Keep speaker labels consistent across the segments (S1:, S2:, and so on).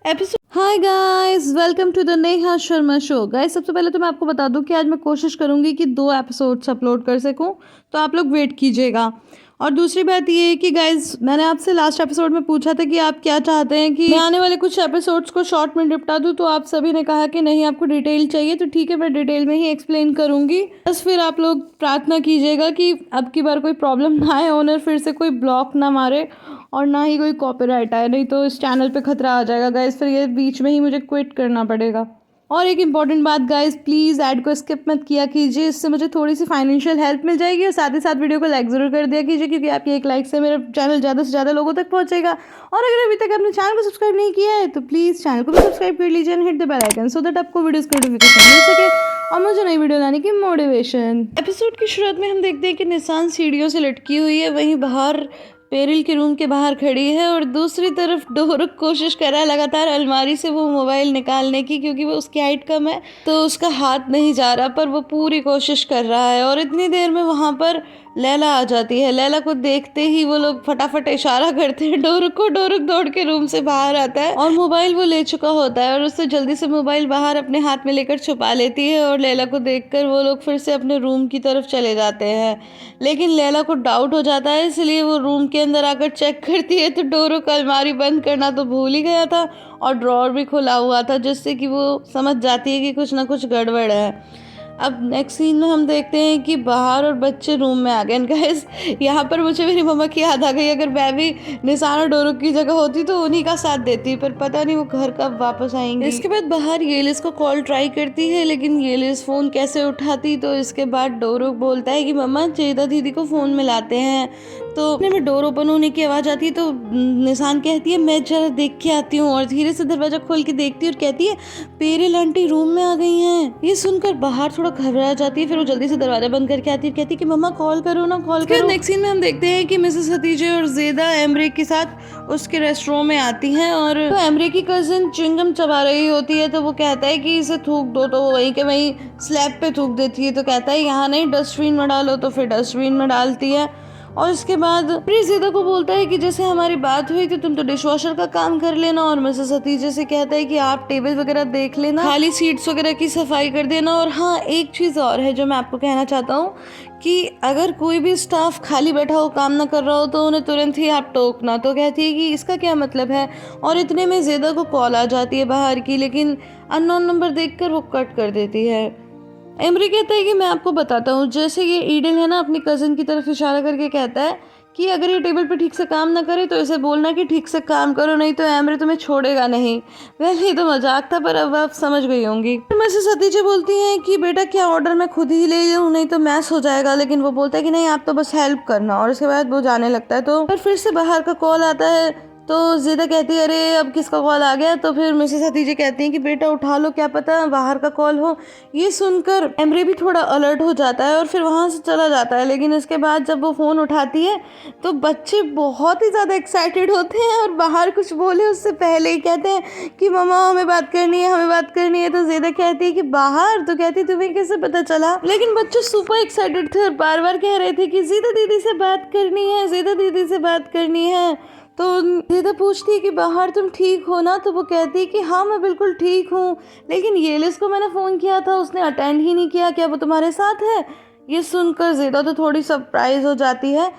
S1: Episode. Hi guys, welcome to the Neha Sharma show. Guys, सबसे पहले तो मैं आपको बता दूं कि आज मैं कोशिश करूंगी कि 2 एपिसोड्स अपलोड कर सकूं, तो आप लोग वेट कीजिएगा। और दूसरी बात ये है कि गाइस, मैंने आपसे लास्ट एपिसोड में पूछा था कि आप क्या चाहते हैं कि मैं आने वाले कुछ एपिसोड्स को शॉर्ट में निपटा दूं, तो आप सभी ने कहा कि नहीं, आपको डिटेल चाहिए। तो ठीक है, मैं डिटेल में ही एक्सप्लेन करूंगी। बस फिर आप लोग प्रार्थना कीजिएगा कि अब की बार कोई प्रॉब्लम ना आए, ओनर फिर से कोई ब्लॉक ना मारे और ना ही कोई कॉपीराइट आए, नहीं तो इस चैनल पे खतरा आ जाएगा गाइस। फिर ये बीच में ही मुझे क्विट करना पड़ेगा। और एक इम्पॉर्टेंट बात गाइस, प्लीज़ ऐड को स्किप मत किया कीजिए, इससे मुझे थोड़ी सी फाइनेंशियल हेल्प मिल जाएगी। और साथ ही साथ वीडियो को लाइक ज़रूर कर दिया कीजिए, क्योंकि आपकी एक लाइक से मेरा चैनल ज़्यादा से ज़्यादा लोगों तक पहुंचेगा। और अगर अभी तक आपने चैनल को सब्सक्राइब नहीं किया है तो प्लीज़ चैनल को भी सब्सक्राइब कर लीजिए and hit the bell icon, so that आपको वीडियोज़ की नोटिफिकेशन मिल सके और मुझे नई वीडियो लाने की मोटिवेशन। एपिसोड की शुरुआत में हम देखते हैं कि निशान सीढ़ियों से लटकी हुई है, वहीं बाहर पेरिल के रूम के बाहर खड़ी है और दूसरी तरफ डोरक कोशिश कर रहा है लगातार अलमारी से वो मोबाइल निकालने की, क्योंकि वो उसकी हाइट कम है तो उसका हाथ नहीं जा रहा, पर वो पूरी कोशिश कर रहा है। और इतनी देर में वहाँ पर लैला आ जाती है। लैला को देखते ही वो लोग फटाफट इशारा करते हैं डोरक को। डोरक दौड़ के रूम से बाहर आता है और मोबाइल वो ले चुका होता है और उससे जल्दी से मोबाइल बाहर अपने हाथ में लेकर छुपा लेती है। और लैला को देखकर वो लोग फिर से अपने रूम की तरफ चले जाते हैं, लेकिन लैला को डाउट हो जाता है, इसलिए वो रूम के अंदर आकर चेक करती है तो डोरक अलमारी बंद करना तो भूल ही गया था और ड्रॉअर भी खुला हुआ था, जिससे कि वो समझ जाती है कि कुछ ना कुछ गड़बड़ है। अब नेक्स्ट सीन में हम देखते हैं कि बाहर और बच्चे रूम में आ गए। गाइस, यहाँ पर मुझे मेरी मम्मा की याद आ गई। अगर मैं भी निशान और डोरक की जगह होती तो उन्हीं का साथ देती, पर पता नहीं वो घर कब वापस आएंगी। इसके बाद बाहर येलिस को कॉल ट्राई करती है, लेकिन येलिस फोन कैसे उठाती, तो इसके बाद डोरक बोलता है कि मम्मा जेदा दीदी को फोन मिलाते हैं। तो अपने में डोर ओपन होने की आवाज़ आती है, तो निशान कहती है मैं जरा देख के आती हूँ, और धीरे से दरवाजा खोल के देखती है और कहती है पेरिल आंटी रूम में आ गई हैं। ये सुनकर बाहर थोड़ा घबरा जाती है, फिर वो जल्दी से दरवाजा बंद करके आती है, कहती है कि मम्मा कॉल करो ना, कॉल करो। नेक्स्ट सीन में हम देखते हैं कि मिसेस हतीजे और जेदा एमरे के साथ उसके रेस्टोरेंट में आती हैं और तो एमरे की कजिन चिंगम चबा रही होती है, तो वो कहता है कि इसे थूक दो, तो वो वहीं के वहीं स्लैब पे थूक देती है। तो कहता है यहाँ नहीं, डस्टबिन में डालो, तो फिर डस्टबिन में डालती है। और इसके बाद फिर जेदा को बोलता है कि जैसे हमारी बात हुई थी तुम तो डिशवॉशर का काम कर लेना, और मिसेस हतीजे से कहता है कि आप टेबल वगैरह देख लेना, खाली सीट्स वगैरह की सफाई कर देना। और हाँ, एक चीज़ और है जो मैं आपको कहना चाहता हूँ कि अगर कोई भी स्टाफ खाली बैठा हो, काम ना कर रहा हो, तो उन्हें तुरंत ही आप टोकना। तो कहती है कि इसका क्या मतलब है। और इतने में जेदा को कॉल आ जाती है बाहर की, लेकिन अननोन नंबर देखकर वो कट कर देती है। एमरी कहता है कि मैं आपको बताता हूँ। जैसे ये ईडन है ना, अपनी कज़न की तरफ इशारा करके कहता है कि अगर ये टेबल पर ठीक से काम ना करे तो इसे बोलना कि ठीक से काम करो, नहीं तो एमरी तुम्हें छोड़ेगा नहीं। वैसे ये तो मजाक था, पर अब आप समझ गई होंगी। मिसेस हतीजे बोलती हैं कि बेटा क्या ऑर्डर मैं खुद ही ले लूँ, नहीं तो मैस हो जाएगा, लेकिन वो बोलता है कि नहीं, आप तो बस हेल्प करना। और इसके बाद वो जाने लगता है, तो फिर से बाहर का कॉल आता है। तो जेदा कहती है अरे अब किसका कॉल आ गया। तो फिर मिसेस हतीजे कहती हैं कि बेटा उठा लो, क्या पता बाहर का कॉल हो। ये सुनकर एमरे भी थोड़ा अलर्ट हो जाता है और फिर वहाँ से चला जाता है। लेकिन इसके बाद जब वो फ़ोन उठाती है तो बच्चे बहुत ही ज़्यादा एक्साइटेड होते हैं और बाहर कुछ बोले उससे पहले ही कहते हैं कि मम्मा हमें बात करनी है, हमें बात करनी है। तो जेदा कहती है कि बाहर, तो कहती तुम्हें कैसे पता चला। लेकिन बच्चे सुपर एक्साइटेड थे और बार बार कह रहे थे कि जेदा दीदी से बात करनी है, जेदा दीदी से बात करनी है। तो जेदा पूछती है कि बाहर तुम ठीक हो ना, तो वो कहती है कि हाँ मैं बिल्कुल ठीक हूँ, लेकिन येलिस को मैंने फ़ोन किया था, उसने अटेंड ही नहीं किया, क्या वो तुम्हारे साथ है। ये सुनकर जेदा तो थोड़ी सरप्राइज हो जाती है,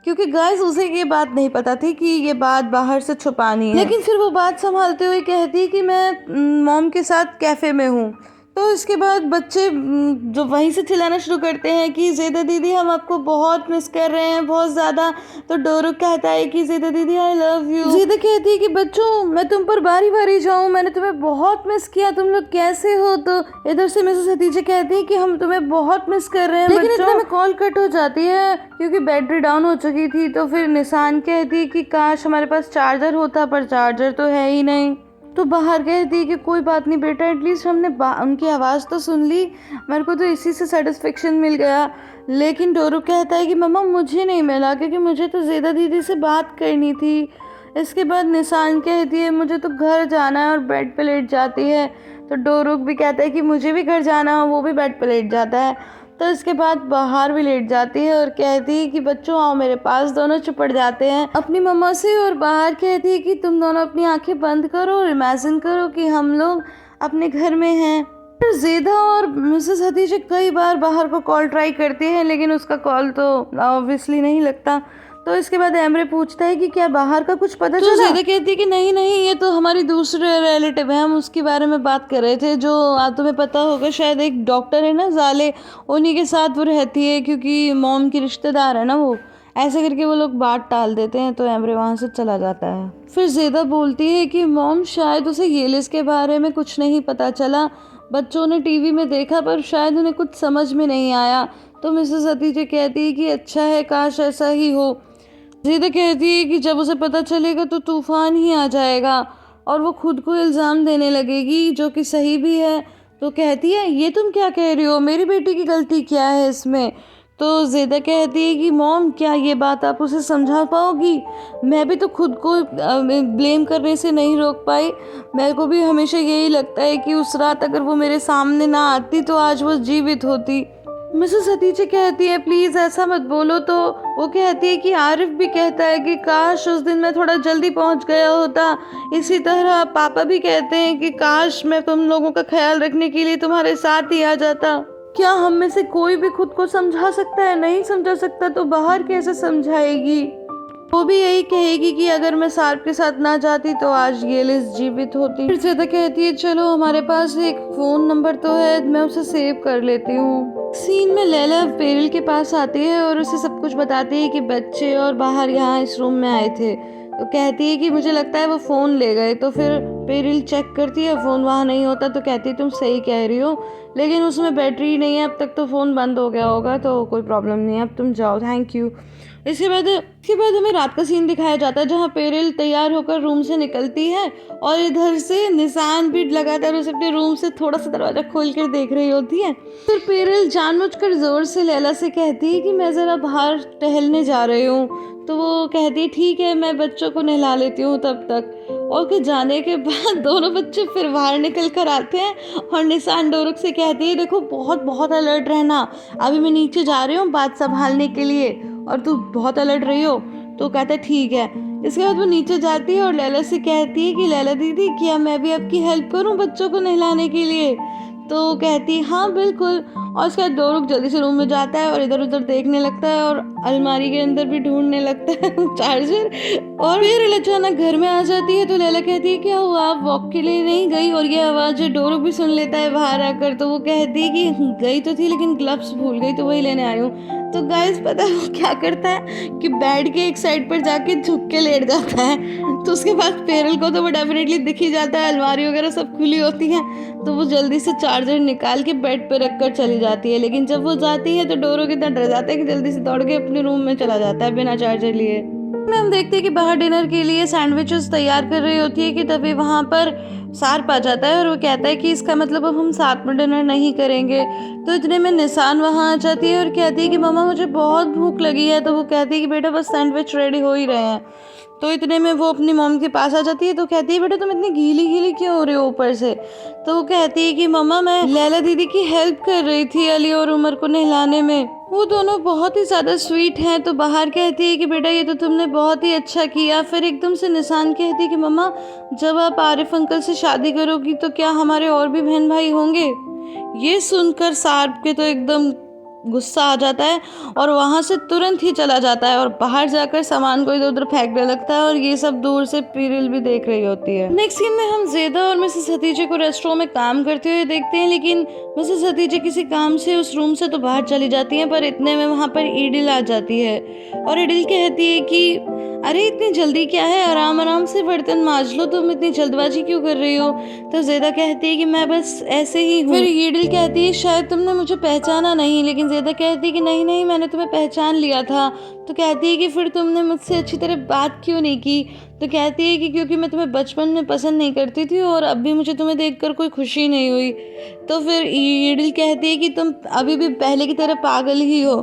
S1: क्योंकि गाइस उसे ये बात नहीं पता थी कि ये बात बाहर से छुपानी है। लेकिन फिर वो बात संभालते हुए कहती है कि मैं मॉम के साथ कैफ़े में हूँ। तो इसके बाद बच्चे जो वहीं से चिल्लाना शुरू करते हैं कि जेदा दीदी हम आपको बहुत मिस कर रहे हैं, बहुत ज़्यादा। तो डोरक कहता है कि जेदा दीदी आई लव यू। जेदा कहती है कि बच्चों मैं तुम पर बारी बारी जाऊँ, मैंने तुम्हें बहुत मिस किया, तुम लोग कैसे हो। तो इधर से मिसेस हतीजे कहती है कि हम तुम्हें बहुत मिस कर रहे हैं, लेकिन इतना में कॉल कट हो जाती है क्योंकि बैटरी डाउन हो चुकी थी। तो फिर निशान कहती है कि काश हमारे पास चार्जर होता, पर चार्जर तो है ही नहीं। तो बाहर कहती है कि कोई बात नहीं बेटा, एटलीस्ट हमने उनकी आवाज़ तो सुन ली, मेरे को तो इसी से सेटिस्फेक्शन मिल गया। लेकिन डोरू कहता है कि मम्मा मुझे नहीं मिला, क्योंकि मुझे तो जेदा दीदी से बात करनी थी। इसके बाद निशान कहती है मुझे तो घर जाना है और बेड पे लेट जाती है। तो डोरुक भी कहता है कि मुझे भी घर जाना है, वो भी बेड पे लेट जाता है। तो इसके बाद बाहर भी लेट जाती है और कहती है कि बच्चों आओ मेरे पास। दोनों चिपट जाते हैं अपनी मम्मा से और बाहर कहती है कि तुम दोनों अपनी आंखें बंद करो और इमेजिन करो कि हम लोग अपने घर में हैं। फिर ज़ेदा और मिसेस हतीजा कई बार बाहर को कॉल ट्राई करती हैं लेकिन उसका कॉल तो ऑब्वियसली नहीं लगता। तो इसके बाद एमरे पूछता है कि क्या बाहर का कुछ पता चला? ज़ेदा कहती है कि नहीं नहीं, ये तो हमारी दूसरे रिलेटिव है, हम उसके बारे में बात कर रहे थे, जो तुम्हें पता होगा शायद एक डॉक्टर है ना जाले, उन्हीं के साथ वो रहती है क्योंकि मॉम की रिश्तेदार है ना वो। ऐसे करके वो लोग बात टाल देते हैं तो एमरे वहाँ से चला जाता है। फिर ज़ेदा बोलती है कि मॉम शायद उसे येलिस के बारे में कुछ नहीं पता चला, बच्चों ने टीवी में देखा पर शायद उन्हें कुछ समझ में नहीं आया। तो मिसेस हतीजा कहती है कि अच्छा है, काश ऐसा ही हो। ज़ेदा कहती है कि जब उसे पता चलेगा तो तूफान ही आ जाएगा और वो खुद को इल्ज़ाम देने लगेगी, जो कि सही भी है। तो कहती है ये तुम क्या कह रही हो, मेरी बेटी की गलती क्या है इसमें? तो ज़ेदा कहती है कि मॉम क्या ये बात आप उसे समझा पाओगी? मैं भी तो खुद को ब्लेम करने से नहीं रोक पाई। मेरे को भी हमेशा यही लगता है कि उस रात अगर वो मेरे सामने ना आती तो आज वो जीवित होती। मिसेस हतीजा कहती है प्लीज़ ऐसा मत बोलो। तो वो कहती है कि आरिफ भी कहता है कि काश उस दिन मैं थोड़ा जल्दी पहुंच गया होता। इसी तरह पापा भी कहते हैं कि काश मैं तुम लोगों का ख्याल रखने के लिए तुम्हारे साथ ही आ जाता। क्या हम में से कोई भी खुद को समझा सकता है? नहीं समझा सकता तो बाहर कैसे समझाएगी? वो भी यही कहेगी कि अगर मैं सार्प के साथ ना जाती तो आज येलिस जीवित होती। फिर ज़ेदा कहती है चलो हमारे पास एक फ़ोन नंबर तो है, मैं उसे सेव कर लेती हूँ। सीन में लैला पेरिल के पास आती है और उसे सब कुछ बताती है कि बच्चे और बाहर यहाँ इस रूम में आए थे। तो कहती है कि मुझे लगता है वो फ़ोन ले गए। तो फिर पेरिल चेक करती है, फ़ोन वहाँ नहीं होता। तो कहती है तुम सही कह रही हो, लेकिन उसमें बैटरी नहीं है, अब तक तो फ़ोन बंद हो गया होगा, तो कोई प्रॉब्लम नहीं है, अब तुम जाओ, थैंक यू। इसके बाद हमें रात का सीन दिखाया जाता है जहाँ पेरिल तैयार होकर रूम से निकलती है और इधर से निशान भी लगातार उसे अपने रूम से थोड़ा सा दरवाज़ा खोल कर देख रही होती है। फिर पेरिल जानबूझकर ज़ोर से लैला से कहती है कि मैं ज़रा बाहर टहलने जा रही हूँ। तो वो कहती है ठीक है, मैं बच्चों को नहला लेती हूँ तब तक। और फिर जाने के बाद दोनों बच्चे फिर बाहर निकल कर आते हैं और निशान डोरक से कहती है देखो बहुत बहुत अलर्ट रहना, अभी मैं नीचे जा रही हूँ बात संभालने के लिए और तू बहुत अलर्ट रही हो। तो कहता है ठीक है। इसके बाद वो नीचे जाती है और लैला से कहती है कि लैला दीदी क्या मैं भी आपकी हेल्प करूँ बच्चों को नहलाने के लिए? तो कहती है हाँ बिल्कुल। और उसके बाद डोरक जल्दी से रूम में जाता है और इधर उधर देखने लगता है और अलमारी के अंदर भी ढूंढने लगता है चार्जर। और फिर अचानक घर में आ जाती है। तो लैला कहती है क्या हुआ, आप वॉक के लिए नहीं गई? और ये आवाज़ डोरक भी सुन लेता है बाहर आकर। तो वो कहती है कि गई तो थी लेकिन ग्लव्स भूल गई, तो वही लेने आई हूँ। तो गाइस पता है वो क्या करता है कि बेड के एक साइड पर जाके झुक के लेट जाता है। तो उसके बाद पेरिल को तो वो डेफिनेटली दिख ही जाता है, अलमारी वगैरह सब खुली होती है। तो वो जल्दी से चार्जर निकाल के बेड पे रख कर चली जाती है। लेकिन जब वो जाती है तो डोरक इतना डर जाता है कि जल्दी से दौड़ के अपने रूम में चला जाता है बिना चार्जर लिए। हम देखते हैं कि बाहर डिनर के लिए सैंडविचेस तैयार कर रही होती है कि तभी वहाँ पर सार्प आ जाता है और वो कहता है कि इसका मतलब अब हम साथ में डिनर नहीं करेंगे। तो इतने में निशान वहाँ आ जाती है और कहती है कि मम्मा मुझे बहुत भूख लगी है। तो वो कहती है कि बेटा बस सैंडविच रेडी हो ही रहे हैं। तो इतने में वो अपनी मॉम के पास आ जाती है। तो कहती है बेटा तुम इतनी गीली गीली क्यों हो रहे हो ऊपर से? तो वो कहती है कि मम्मा मैं लैला दीदी की हेल्प कर रही थी अली और उमर को नहलाने में, वो दोनों बहुत ही ज़्यादा स्वीट हैं। तो बाहर कहती है कि बेटा ये तो तुमने बहुत ही अच्छा किया। फिर एकदम से निशान कहती है कि मम्मा जब आप आरिफ अंकल से शादी करोगी तो क्या हमारे और भी बहन भाई होंगे? ये सुनकर सार्प के तो एकदम गुस्सा आ जाता है और वहाँ से तुरंत ही चला जाता है और बाहर जाकर सामान को इधर उधर फेंकने लगता है। और ये सब दूर से पेरिल भी देख रही होती है। नेक्स्ट सीन में हम ज़ेदा और मिसेस हतीजा को रेस्टोरेंट में काम करते हुए देखते हैं। लेकिन मिसेस हतीजा किसी काम से उस रूम से तो बाहर चली जाती हैं, पर इतने में वहाँ पर ईडिल आ जाती है और ईडिल कहती है कि अरे इतनी जल्दी क्या है, आराम आराम से बर्तन मांज लो, तुम इतनी जल्दबाजी क्यों कर रही हो? तो ज़ेदा कहती है कि मैं बस ऐसे ही हूँ। फिर ईडिल कहती है शायद तुमने मुझे पहचाना नहीं। लेकिन ज़ेदा कहती है कि नहीं नहीं मैंने तुम्हें पहचान लिया था। तो कहती है कि फिर तुमने मुझसे अच्छी तरह बात क्यों नहीं की? तो कहती है कि क्योंकि मैं तुम्हें बचपन में पसंद नहीं करती थी और अब भी मुझे तुम्हें देखकर कोई खुशी नहीं हुई। तो फिर ईडिल कहती है कि तुम अभी भी पहले की तरह पागल ही हो।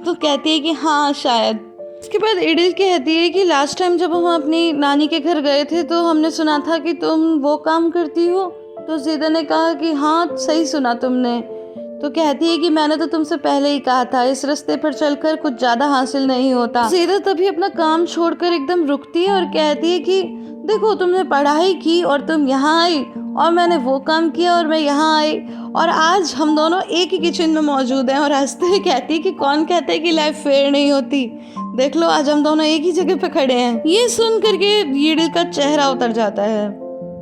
S1: तो कहती है कि हाँ शायद। इसके बाद ईडिल कहती है कि लास्ट टाइम जब हम अपनी नानी के घर गए थे तो हमने सुना था कि तुम वो काम करती हो। तो ज़ेदा ने कहा कि हाँ सही सुना तुमने। तो कहती है कि मैंने तो तुमसे पहले ही कहा था, इस रास्ते पर चलकर कुछ ज्यादा हासिल नहीं होता। ज़ेदा तभी अपना काम छोड़कर एकदम रुकती है और कहती है कि देखो, तुमने पढ़ाई की और तुम यहाँ आई, और मैंने वो काम किया और मैं यहाँ आई, और आज हम दोनों एक ही किचन में मौजूद हैं। और हंसते हुए कहती है कि कौन कहता है कि लाइफ फेयर नहीं होती, देख लो आज हम दोनों एक ही जगह पे खड़े हैं। ये सुन करके ईडिल का चेहरा उतर जाता है।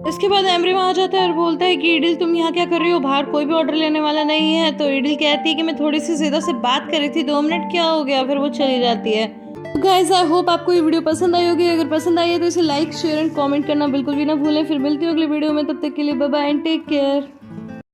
S1: इसके बाद एमरी वहाँ आ जाता है और बोलता है कि ईडिल तुम यहाँ क्या कर रही हो, बाहर कोई भी ऑर्डर लेने वाला नहीं है। तो ईडिल कहती है कि मैं थोड़ी सी ज़ेदा से बात कर रही थी, 2 मिनट क्या हो गया, फिर वो चली जाती है। गाइस आई होप आपको ये वीडियो पसंद आई होगी। अगर पसंद आई है तो इसे लाइक शेयर एंड कमेंट करना बिल्कुल भी ना भूलें। फिर मिलती हूँ अगली वीडियो में, तब तक के लिए bye bye and take care.